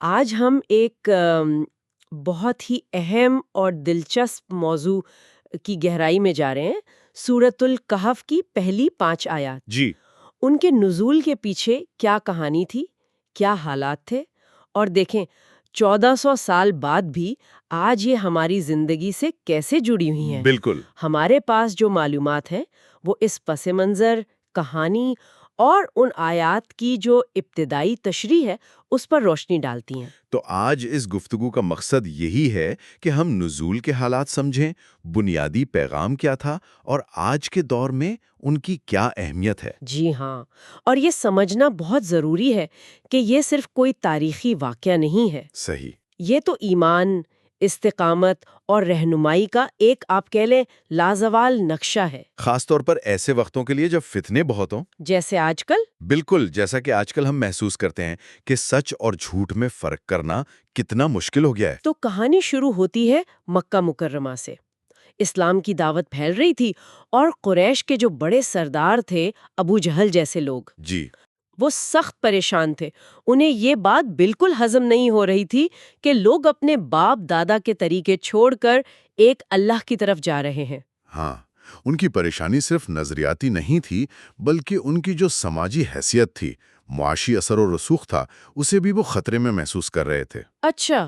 آج ہم ایک بہت ہی اہم اور دلچسپ موضوع کی گہرائی میں جا رہے ہیں۔ سورۃ الکہف کی پہلی 5 آیات، جی ان کے نزول کے پیچھے کیا کہانی تھی، کیا حالات تھے، اور دیکھیں 1400 سال بعد بھی آج یہ ہماری زندگی سے کیسے جڑی ہوئی ہیں۔ بالکل ہمارے پاس جو معلومات ہیں وہ اس پس منظر، کہانی اور ان آیات کی جو ابتدائی تشریح ہے اس پر روشنی ڈالتی ہیں۔ تو آج اس گفتگو کا مقصد یہی ہے کہ ہم نزول کے حالات سمجھیں، بنیادی پیغام کیا تھا اور آج کے دور میں ان کی کیا اہمیت ہے۔ جی ہاں، اور یہ سمجھنا بہت ضروری ہے کہ یہ صرف کوئی تاریخی واقعہ نہیں ہے، صحیح۔ یہ تو ایمان، استقامت اور رہنمائی کا ایک آپ کہہ لیں لازوال نقشہ ہے۔ خاص طور پر ایسے وقتوں کے لیے جب فتنے بہت ہوں۔ جیسے آج کل۔ بالکل، جیسا کہ آج کل ہم محسوس کرتے ہیں کہ سچ اور جھوٹ میں فرق کرنا کتنا مشکل ہو گیا ہے۔ تو کہانی شروع ہوتی ہے مکہ مکرمہ سے۔ اسلام کی دعوت پھیل رہی تھی اور قریش کے جو بڑے سردار تھے، ابو جہل جیسے لوگ، جی وہ سخت پریشان تھے۔ انہیں یہ بات بالکل ہضم نہیں ہو رہی تھی کہ لوگ اپنے باپ دادا کے طریقے چھوڑ کر ایک اللہ کی طرف جا رہے ہیں۔ ہاں، ان کی پریشانی صرف نظریاتی نہیں تھی، بلکہ ان کی جو سماجی حیثیت تھی، معاشی اثر و رسوخ تھا، اسے بھی وہ خطرے میں محسوس کر رہے تھے۔ اچھا۔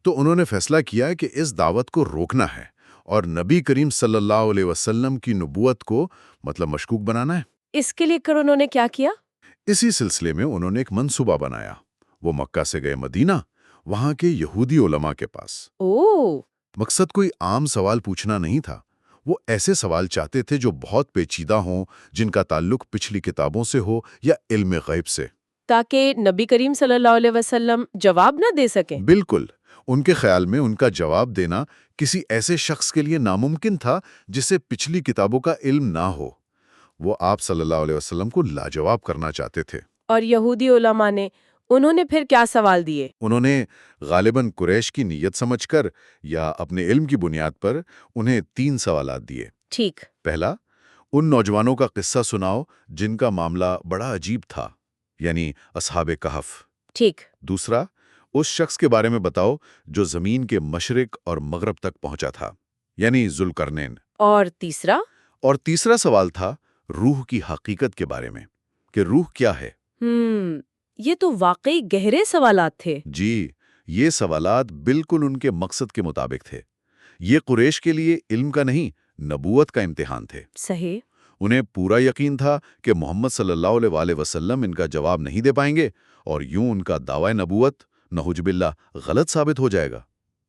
تو انہوں نے فیصلہ کیا کہ اس دعوت کو روکنا ہے اور نبی کریم صلی اللہ علیہ وسلم کی نبوت کو مشکوک بنانا ہے۔ اس کے لیے کر انہوں نے کیا کیا؟ اسی سلسلے میں انہوں نے ایک منصوبہ بنایا۔ وہ مکہ سے گئے مدینہ، وہاں کے یہودی علماء کے پاس۔ اوہ! مقصد کوئی عام سوال پوچھنا نہیں تھا، وہ ایسے سوال چاہتے تھے جو بہت پیچیدہ ہوں، جن کا تعلق پچھلی کتابوں سے ہو یا علم غیب سے، تاکہ نبی کریم صلی اللہ علیہ وسلم جواب نہ دے سکیں۔ بالکل۔ ان کے خیال میں ان کا جواب دینا کسی ایسے شخص کے لیے ناممکن تھا جسے پچھلی کتابوں کا علم نہ ہو۔ وہ آپ صلی اللہ علیہ وسلم کو لاجواب کرنا چاہتے تھے۔ اور یہودی علماء نے انہوں نے پھر کیا سوال دیے؟ انہوں نے غالباً قریش کی نیت سمجھ کر یا اپنے علم کی بنیاد پر انہیں 3 سوالات دیے۔ ٹھیک۔ پہلا، ان نوجوانوں کا قصہ سناؤ جن کا معاملہ بڑا عجیب تھا، یعنی اصحاب کہف۔ ٹھیک۔ دوسرا، اس شخص کے بارے میں بتاؤ جو زمین کے مشرق اور مغرب تک پہنچا تھا، یعنی ذوالقرنین۔ اور تیسرا؟ اور تیسرا سوال تھا روح کی حقیقت کے بارے میں، کہ روح کیا ہے۔ یہ تو واقعی گہرے سوالات تھے۔ جی، یہ سوالات بالکل ان کے مقصد کے مطابق تھے۔ یہ قریش کے لیے علم کا نہیں، نبوت کا امتحان تھے۔ صحیح۔ انہیں پورا یقین تھا کہ محمد صلی اللہ علیہ وآلہ وسلم ان کا جواب نہیں دے پائیں گے، اور یوں ان کا دعوی نبوت نعوذ باللہ غلط ثابت ہو جائے گا۔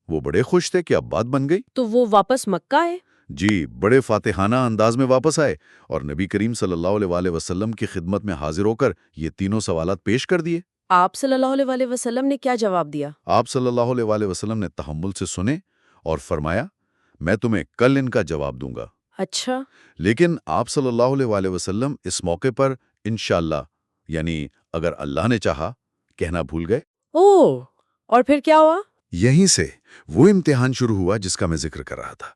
وہ بڑے خوش تھے کہ اب بات بن گئی۔ تو وہ واپس مکہ آئے؟ جی، بڑے فاتحانہ انداز میں واپس آئے اور نبی کریم صلی اللہ علیہ وآلہ وسلم کی خدمت میں حاضر ہو کر یہ تینوں سوالات پیش کر دیے۔ آپ صلی اللہ علیہ وآلہ وسلم نے کیا جواب دیا؟ آپ صلی اللہ علیہ وآلہ وسلم نے تحمل سے سنے اور فرمایا، میں تمہیں کل ان کا جواب دوں گا۔ اچھا۔ لیکن آپ صلی اللہ علیہ وآلہ وسلم اس موقع پر انشاءاللہ، یعنی اگر اللہ نے چاہا، کہنا بھول گئے۔ اوہ! اور پھر کیا ہوا؟ یہیں سے وہ امتحان شروع ہوا جس کا میں ذکر کر رہا تھا۔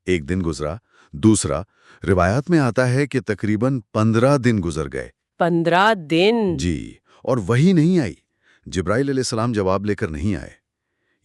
ایک دن گزرا، دوسرا، روایات میں آتا ہے کہ تقریباً 15 دن گزر گئے۔ 15 دن؟ جی، اور وہی نہیں آئی۔ جبرائیل علیہ السلام جواب لے کر نہیں آئے۔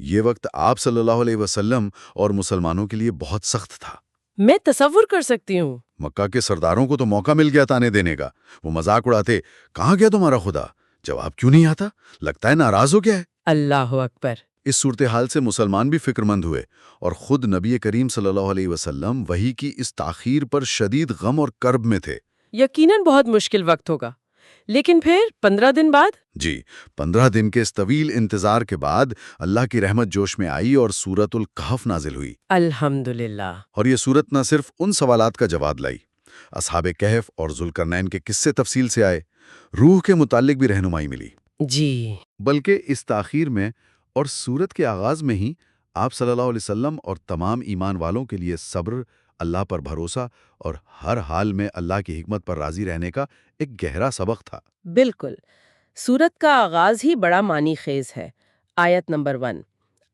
یہ وقت آپ صلی اللہ علیہ وسلم اور مسلمانوں کے لیے بہت سخت تھا۔ میں تصور کر سکتی ہوں۔ مکہ کے سرداروں کو تو موقع مل گیا تانے دینے کا۔ وہ مذاق اڑاتے، کہاں گیا تمہارا خدا؟ جواب کیوں نہیں آتا؟ لگتا ہے ناراض ہو گیا ہے۔ اللہ اکبر! اس صورتحال سے مسلمان بھی فکر مند ہوئے اور خود نبی کریم صلی اللہ علیہ وسلم وحی کی اس تاخیر پر شدید غم اور کرب میں تھے۔ یقیناً بہت مشکل وقت ہوگا۔ لیکن پھر 15 دن بعد؟ جی، 15 دن کے اس طویل انتظار کے بعد اللہ کی رحمت جوش میں آئی اور سورۃ الکہف نازل ہوئی۔ الحمدللہ۔ اور یہ سورت نہ صرف ان سوالات کا جواب لائی، اصحاب کہف اور ذوالقرنین کے قصے تفصیل سے آئے، روح کے متعلق بھی رہنمائی ملی۔ جی۔ بلکہ اس تاخیر میں اور سورت کے آغاز میں ہی آپ صلی اللہ علیہ وسلم اور تمام ایمان والوں کے لیے صبر، اللہ پر بھروسہ اور ہر حال میں اللہ کی حکمت پر راضی رہنے کا ایک گہرا سبق تھا۔ بالکل۔ سورت کا آغاز ہی بڑا معنی خیز ہے۔ آیت نمبر 1،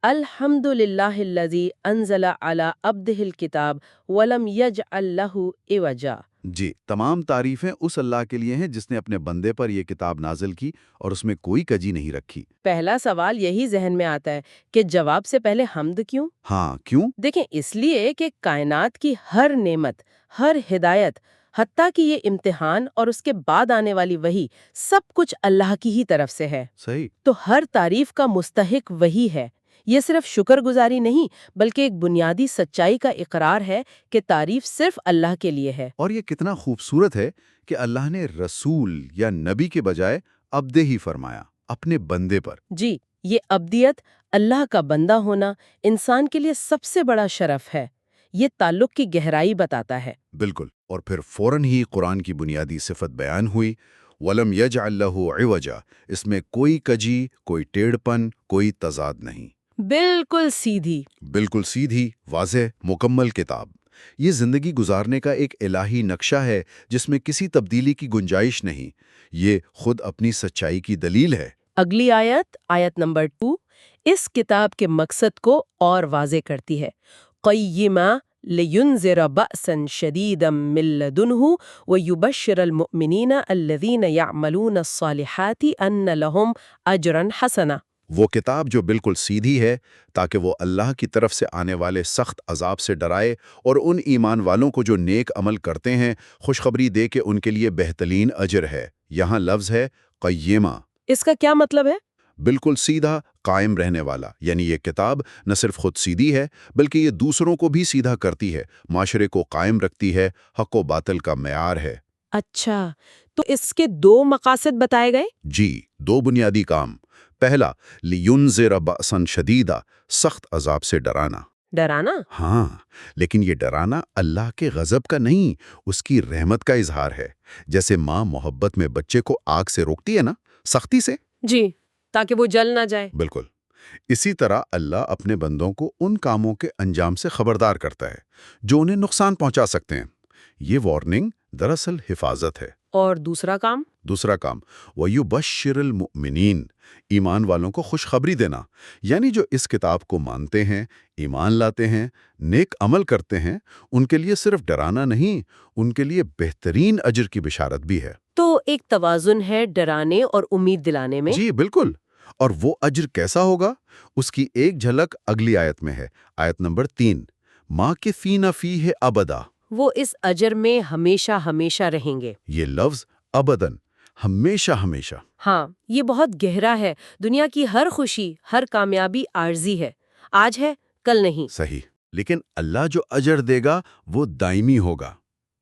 الحمد للہ الذی انزل علی عبدہ الکتاب ولم یجعل لہ عوجا۔ جی، تمام تعریفیں اس اللہ کے لیے ہیں جس نے اپنے بندے پر یہ کتاب نازل کی اور اس میں کوئی کجی نہیں رکھی۔ پہلا سوال یہی ذہن میں آتا ہے کہ جواب سے پہلے حمد کیوں؟ ہاں، کیوں؟ دیکھیں، اس لیے کہ کائنات کی ہر نعمت، ہر ہدایت، حتیٰ کہ یہ امتحان اور اس کے بعد آنے والی وحی، سب کچھ اللہ کی ہی طرف سے ہے۔ صحیح۔ تو ہر تعریف کا مستحق وہی ہے۔ یہ صرف شکر گزاری نہیں، بلکہ ایک بنیادی سچائی کا اقرار ہے کہ تعریف صرف اللہ کے لیے ہے۔ اور یہ کتنا خوبصورت ہے کہ اللہ نے رسول یا نبی کے بجائے عبدہ ہی فرمایا، اپنے بندے پر۔ جی، یہ عبدیت، اللہ کا بندہ ہونا، انسان کے لیے سب سے بڑا شرف ہے۔ یہ تعلق کی گہرائی بتاتا ہے۔ بالکل، اور پھر فوراً ہی قرآن کی بنیادی صفت بیان ہوئی، وَلَمْ يَجْعَلْ لَهُ عِوَجًا، اس میں کوئی کجی، کوئی ٹیڑھپن، کوئی تضاد نہیں۔ بالکل سیدھی۔ بالکل سیدھی، واضح، مکمل کتاب۔ یہ زندگی گزارنے کا ایک الہی نقشہ ہے جس میں کسی تبدیلی کی گنجائش نہیں۔ یہ خود اپنی سچائی کی دلیل ہے۔ اگلی آیت، آیت نمبر 2، اس کتاب کے مقصد کو اور واضح کرتی ہے۔ قیمہ لینذر بأسا شدیدا من لدنہ ویبشر المؤمنین الذین یعملون الصالحات ان لہم اجرا حسنا۔ وہ کتاب جو بالکل سیدھی ہے تاکہ وہ اللہ کی طرف سے آنے والے سخت عذاب سے ڈرائے اور ان ایمان والوں کو جو نیک عمل کرتے ہیں خوشخبری دے کہ ان کے لیے بہترین اجر ہے۔ یہاں لفظ ہے قیمہ۔ اس کا کیا مطلب ہے؟ بالکل سیدھا، قائم رہنے والا، یعنی یہ کتاب نہ صرف خود سیدھی ہے بلکہ یہ دوسروں کو بھی سیدھا کرتی ہے، معاشرے کو قائم رکھتی ہے، حق و باطل کا معیار ہے۔ اچھا، تو اس کے دو مقاصد بتائے گئے؟ جی، دو بنیادی کام۔ پہلا، لینذر بأسا شدیدا، سخت عذاب سے ڈرانا۔ ڈرانا؟ ہاں، لیکن یہ ڈرانا اللہ کے غضب کا نہیں، اس کی رحمت کا اظہار ہے۔ جیسے ماں محبت میں بچے کو آگ سے روکتی ہے نا، سختی سے۔ جی، تاکہ وہ جل نہ جائے۔ بالکل اسی طرح اللہ اپنے بندوں کو ان کاموں کے انجام سے خبردار کرتا ہے جو انہیں نقصان پہنچا سکتے ہیں۔ یہ وارننگ دراصل حفاظت ہے۔ اور دوسرا کام؟ دوسرا کام، وَيُبَشِّرُ الْمُؤْمِنِينَ، ایمان والوں کو خوشخبری دینا، یعنی جو اس کتاب کو مانتے ہیں، ایمان لاتے ہیں، نیک عمل کرتے ہیں، ان کے لیے صرف ڈرانا نہیں، ان کے لیے بہترین اجر کی بشارت بھی ہے۔ تو ایک توازن ہے ڈرانے اور امید دلانے میں۔ جی بالکل، اور وہ اجر کیسا ہوگا؟ اس کی ایک جھلک اگلی آیت میں ہے، آیت نمبر 3، مَاکِثِینَ فِیہِ ابدا۔ وہ اس اجر میں ہمیشہ ہمیشہ رہیں گے۔ یہ لفظ ابداً، ہمیشہ ہمیشہ۔ ہاں، یہ بہت گہرا ہے۔ دنیا کی ہر خوشی، ہر کامیابی عارضی ہے، آج ہے، کل نہیں۔ صحیح، لیکن اللہ جو اجر دے گا وہ دائمی ہوگا۔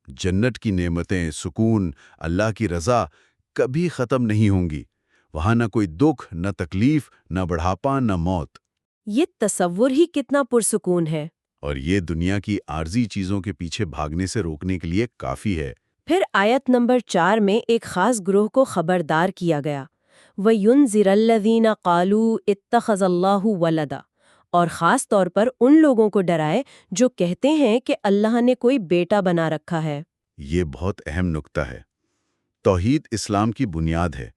جنت کی نعمتیں، سکون، اللہ کی رضا کبھی ختم نہیں ہوں گی۔ وہاں نہ کوئی دکھ، نہ تکلیف، نہ بڑھاپا، نہ موت۔ یہ تصور ہی کتنا پرسکون ہے۔ اور یہ دنیا کی عارضی چیزوں کے پیچھے بھاگنے سے روکنے کے لیے کافی ہے۔ پھر آیت نمبر 4 میں ایک خاص گروہ کو خبردار کیا گیا، وَيُنذِرَ الَّذِينَ قَالُوا اتَّخَذَ اللَّهُ وَلَدًا، اور خاص طور پر ان لوگوں کو ڈرائے جو کہتے ہیں کہ اللہ نے کوئی بیٹا بنا رکھا ہے۔ یہ بہت اہم نکتہ ہے۔ توحید اسلام کی بنیاد ہے،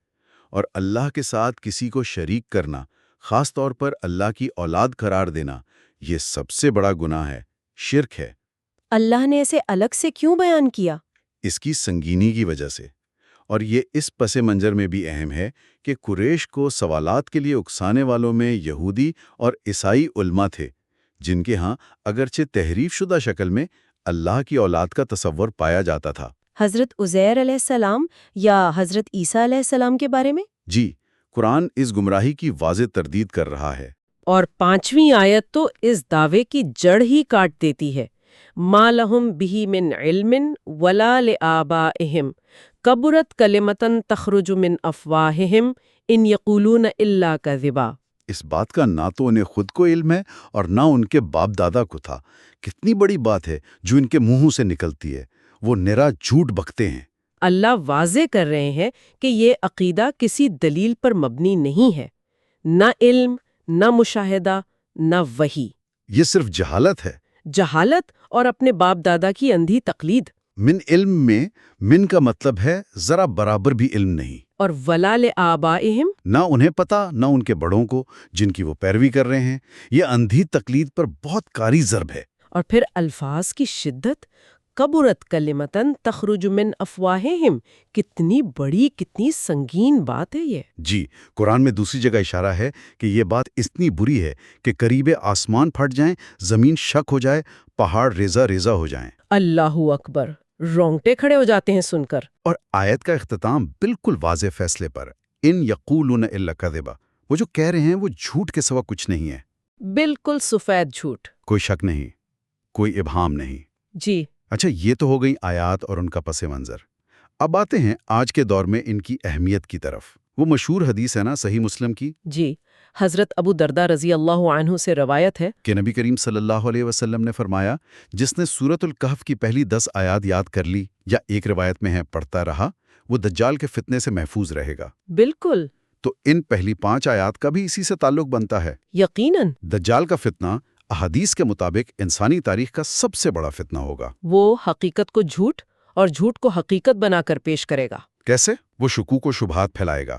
اور اللہ کے ساتھ کسی کو شریک کرنا، خاص طور پر اللہ کی اولاد قرار دینا، یہ سب سے بڑا گناہ ہے، شرک ہے۔ اللہ نے اسے الگ سے کیوں بیان کیا؟ اس کی سنگینی کی وجہ سے، اور یہ اس پس منظر میں بھی اہم ہے کہ قریش کو سوالات کے لیے اکسانے والوں میں یہودی اور عیسائی علماء تھے، جن کے ہاں اگرچہ تحریف شدہ شکل میں اللہ کی اولاد کا تصور پایا جاتا تھا۔ حضرت عزیر علیہ السلام یا حضرت عیسیٰ علیہ السلام کے بارے میں؟ جی، قرآن اس گمراہی کی واضح تردید کر رہا ہے۔ اور 5ویں آیت تو اس دعوے کی جڑ ہی کاٹ دیتی ہے۔ مَا لَهُم بِهِ مِنْ عِلْمٍ وَلَا لِآبَائِهِمْ كَبُرَتْ كَلِمَةً تَخْرُجُ مِنْ أَفْوَاهِهِمْ إِنْ يَقُولُونَ إِلَّا كَذِبًا۔ اس بات کا نہ تو انہیں خود کو علم ہے اور نہ ان کے باپ دادا کو تھا۔ کتنی بڑی بات ہے جو ان کے منہوں سے نکلتی ہے، وہ نرا جھوٹ بکتے ہیں۔ اللہ واضح کر رہے ہیں کہ یہ عقیدہ کسی دلیل پر مبنی نہیں ہے، نہ علم، نہ مشاہدہ، نہ وحی۔ یہ صرف جہالت ہے۔ جہالت اور اپنے باپ دادا کی اندھی تقلید۔ من علم میں من کا مطلب ہے ذرا برابر بھی علم نہیں، اور وَلَا لِآبَائِهِمْ، نہ انہیں پتا نہ ان کے بڑوں کو جن کی وہ پیروی کر رہے ہیں۔ یہ اندھی تقلید پر بہت کاری ضرب ہے۔ اور پھر الفاظ کی شدت، کبرت کلمتن تخرج من افواہہم، کتنی بڑی کتنی سنگین بات ہے یہ۔ جی، قرآن میں دوسری جگہ اشارہ ہے کہ یہ بات اتنی بری ہے کہ قریب آسمان پھٹ جائیں، زمین شک ہو جائے، پہاڑ ریزہ ریزہ ہو جائیں۔ اللہ اکبر، رونگٹے کھڑے ہو جاتے ہیں سن کر۔ اور آیت کا اختتام بالکل واضح فیصلے پر، ان یقولون الا کذبا، وہ جو کہہ رہے ہیں وہ جھوٹ کے سوا کچھ نہیں ہے۔ بالکل سفید جھوٹ۔ کوئی شک نہیں، کوئی ابہام نہیں۔ جی۔ اچھا، یہ تو ہو گئی آیات اور ان کا پس منظر۔ اب آتے ہیں آج کے دور میں ان کی اہمیت کی طرف۔ وہ مشہور حدیث ہے نا صحیح مسلم کی، جی، حضرت ابو درداء رضی اللہ عنہ سے روایت ہے کہ نبی کریم صلی اللہ علیہ وسلم نے فرمایا، جس نے سورۃ الکہف کی پہلی 10 آیات یاد کر لی، یا ایک روایت میں ہے پڑھتا رہا، وہ دجال کے فتنے سے محفوظ رہے گا۔ بالکل۔ تو ان پہلی 5 آیات کا بھی اسی سے تعلق بنتا ہے۔ یقیناً۔ دجال کا فتنہ احادیث کے مطابق انسانی تاریخ کا سب سے بڑا فتنہ ہوگا۔ وہ حقیقت کو جھوٹ اور جھوٹ کو حقیقت بنا کر پیش کرے گا۔ کیسے؟ وہ شکوک و شبہات پھیلائے گا،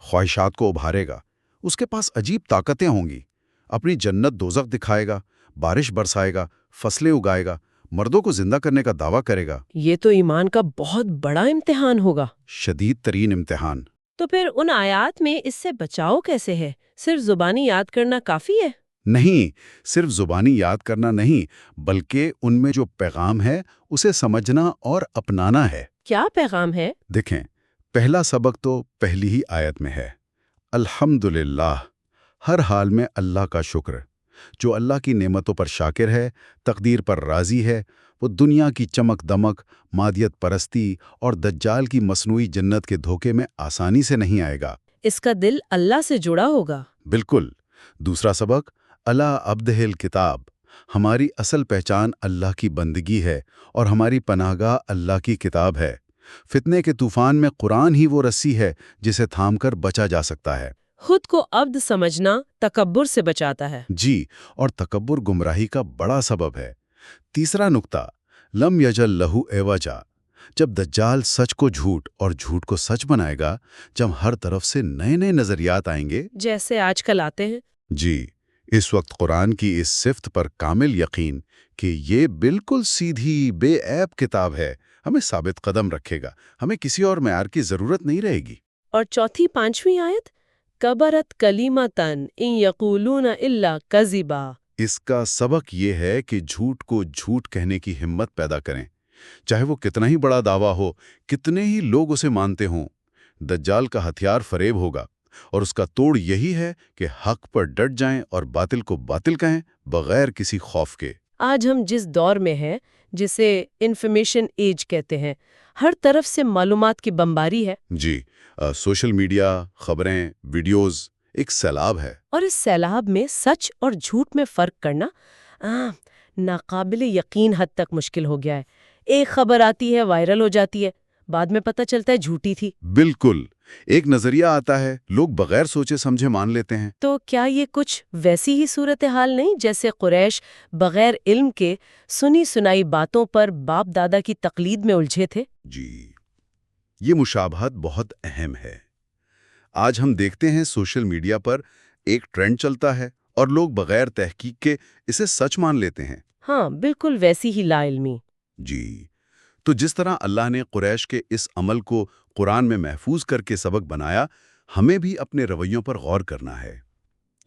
خواہشات کو ابھارے گا، اس کے پاس عجیب طاقتیں ہوں گی، اپنی جنت دوزخ دکھائے گا، بارش برسائے گا، فصلیں اگائے گا، مردوں کو زندہ کرنے کا دعویٰ کرے گا۔ یہ تو ایمان کا بہت بڑا امتحان ہوگا۔ شدید ترین امتحان۔ تو پھر ان آیات میں اس سے بچاؤ کیسے ہے؟ صرف زبانی یاد کرنا کافی ہے؟ نہیں، صرف زبانی یاد کرنا نہیں، بلکہ ان میں جو پیغام ہے اسے سمجھنا اور اپنانا ہے۔ کیا پیغام ہے؟ دیکھیں، پہلا سبق تو پہلی ہی آیت میں ہے، الحمدللہ، ہر حال میں اللہ کا شکر۔ جو اللہ کی نعمتوں پر شاکر ہے، تقدیر پر راضی ہے، وہ دنیا کی چمک دمک، مادیت پرستی اور دجال کی مصنوعی جنت کے دھوکے میں آسانی سے نہیں آئے گا۔ اس کا دل اللہ سے جڑا ہوگا۔ بالکل۔ دوسرا سبق، اللہ عبدہ الکتاب، ہماری اصل پہچان اللہ کی بندگی ہے اور ہماری پناہگاہ اللہ کی کتاب ہے۔ فتنے کے طوفان میں قرآن ہی وہ رسی ہے جسے تھام کر بچا جا سکتا ہے۔ خود کو عبد سمجھنا تکبر سے بچاتا ہے۔ جی، اور تکبر گمراہی کا بڑا سبب ہے۔ تیسرا نقطہ، لم یجل لہو عوجا، جب دجال سچ کو جھوٹ اور جھوٹ کو سچ بنائے گا، جب ہر طرف سے نئے نئے نظریات آئیں گے، جیسے آج کل آتے ہیں۔ جی، اس وقت قرآن کی اس صفت پر کامل یقین کہ یہ بالکل سیدھی بے عیب کتاب ہے ہمیں ثابت قدم رکھے گا۔ ہمیں کسی اور معیار کی ضرورت نہیں رہے گی۔ اور چوتھی پانچویں آیت، کبرت کلیمتن ان یقولون الا کذبا۔ اس کا سبق یہ ہے کہ جھوٹ کو جھوٹ کہنے کی ہمت پیدا کریں، چاہے وہ کتنا ہی بڑا دعویٰ ہو، کتنے ہی لوگ اسے مانتے ہوں۔ دجال کا ہتھیار فریب ہوگا، اور اس کا توڑ یہی ہے کہ حق پر ڈٹ جائیں اور باطل کو باطل کہیں، بغیر کسی خوف کے۔ آج ہم جس دور میں ہیں، جسے انفارمیشن ایج کہتے ہیں، ہر طرف سے معلومات کی بمباری ہے۔ جی، سوشل میڈیا، خبریں، ویڈیوز، ایک سیلاب ہے۔ اور اس سیلاب میں سچ اور جھوٹ میں فرق کرنا ناقابل یقین حد تک مشکل ہو گیا ہے۔ ایک خبر آتی ہے، وائرل ہو جاتی ہے، بعد میں پتہ چلتا ہے جھوٹی تھی۔ بالکل، ایک نظریہ آتا ہے، لوگ بغیر سوچے سمجھے مان لیتے ہیں۔ تو کیا یہ کچھ ویسی ہی صورتحال نہیں جیسے قریش بغیر علم کے سنی سنائی باتوں پر باپ دادا کی تقلید میں الجھے تھے؟ جی، یہ مشابہت بہت اہم ہے۔ آج ہم دیکھتے ہیں سوشل میڈیا پر ایک ٹرینڈ چلتا ہے اور لوگ بغیر تحقیق کے اسے سچ مان لیتے ہیں۔ ہاں، بالکل ویسی ہی لا علمی۔ جی، تو جس طرح اللہ نے قریش کے اس عمل کو قرآن میں محفوظ کر کے سبق بنایا، ہمیں بھی اپنے رویوں پر غور کرنا ہے۔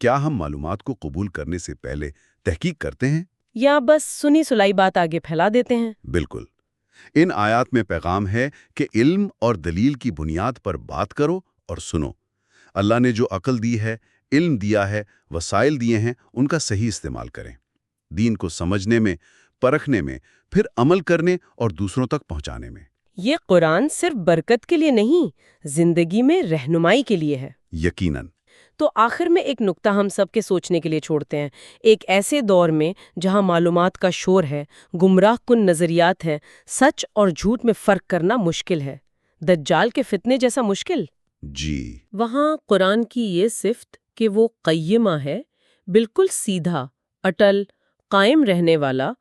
کیا ہم معلومات کو قبول کرنے سے پہلے تحقیق کرتے ہیں؟ یا بس سنی سلائی بات آگے پھیلا دیتے ہیں؟ بالکل۔ ان آیات میں پیغام ہے کہ علم اور دلیل کی بنیاد پر بات کرو اور سنو۔ اللہ نے جو عقل دی ہے، علم دیا ہے، وسائل دیے ہیں، ان کا صحیح استعمال کریں۔ دین کو سمجھنے میں، پرکھنے میں، پھر عمل کرنے اور دوسروں تک پہنچانے میں۔ یہ قرآن صرف برکت کے لیے نہیں، زندگی میں رہنمائی کے لیے ہے۔ یقیناً۔ تو آخر میں ایک نکتہ ہم سب کے سوچنے کے لیے چھوڑتے ہیں۔ ایک ایسے دور میں جہاں معلومات کا شور ہے، گمراہ کن نظریات ہیں، سچ اور جھوٹ میں فرق کرنا مشکل ہے، دجال کے فتنے جیسا مشکل، جی، وہاں قرآن کی یہ صفت کہ وہ قیمہ ہے، بالکل سیدھا، اٹل، قائم رہنے والا،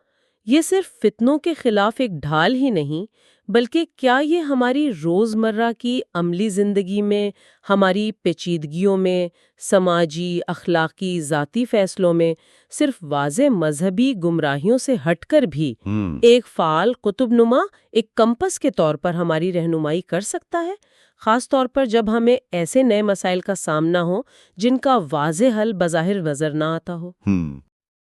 یہ صرف فتنوں کے خلاف ایک ڈھال ہی نہیں بلکہ کیا یہ ہماری روزمرہ کی عملی زندگی میں، ہماری پیچیدگیوں میں، سماجی، اخلاقی، ذاتی فیصلوں میں صرف واضح مذہبی گمراہیوں سے ہٹ کر بھی ایک فعال قطب نما، ایک کمپس کے طور پر ہماری رہنمائی کر سکتا ہے؟ خاص طور پر جب ہمیں ایسے نئے مسائل کا سامنا ہو جن کا واضح حل بظاہر نظر نہ آتا ہو۔